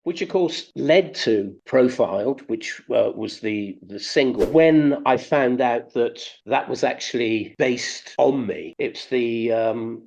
which of course led to Profiled, which was the single. When I found out that that was actually based on me, it's the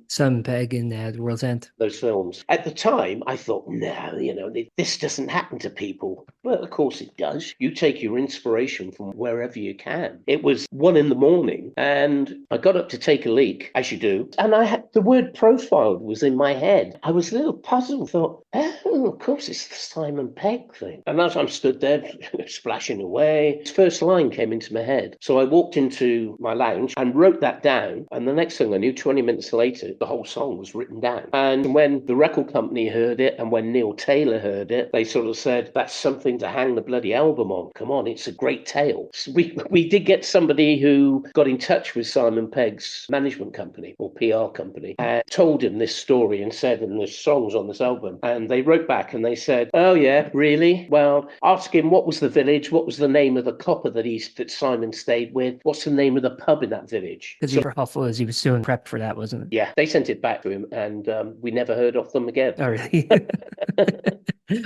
Some Pegg in The World's End. those films. At the time, I thought, no, this doesn't happen to people. Well, of course it does. You take your inspiration from wherever you can. It was 1 a.m, and I got up to take a leak, as you do, and I had the word profiled was in my head. I was a little puzzled, thought, oh, of course it's the Simon Pegg thing. And as I'm stood there splashing away, his first line came into my head. So I walked into my lounge and wrote that down. And the next thing I knew, 20 minutes later, the whole song was written down. And when the record company heard it and when Neil Taylor heard it, they sort of said, that's something to hang the bloody album on. Come on, it's a great tale. So we did get somebody who got in touch with Simon Pegg's management company or PR company and told him this story and said, and there's songs on this album. And they wrote back and they said, oh yeah, really? Well, ask him what was the village, what was the name of the copper that Simon stayed with, what's the name of the pub in that village. Because you were helpful as he was doing prep for that, wasn't it? Yeah, they sent it back to him, and we never heard of them again. Oh, really?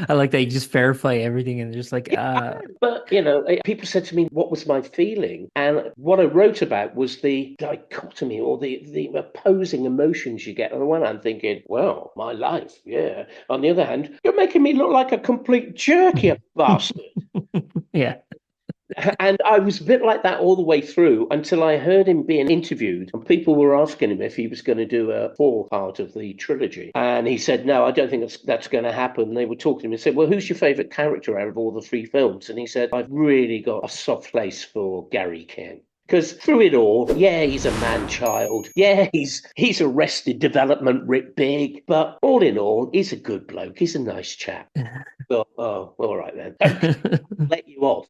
I like that you just verify everything and just like, But, people said to me, what was my feeling? And what I wrote about was the dichotomy or the opposing emotions you get. On the one hand, thinking, well, my life, yeah. On the other hand, you're making me look like a complete jerk, you bastard. yeah. And I was a bit like that all the way through until I heard him being interviewed and people were asking him if he was going to do a fourth part of the trilogy. And he said, no, I don't think that's going to happen. And they were talking to him and said, well, who's your favourite character out of all the three films? And he said, I've really got a soft place for Gary King. Because through it all, yeah, he's a man-child. Yeah, he's Arrested Development Rick Big. But all in all, he's a good bloke. He's a nice chap. So, oh, all right then. Let you off.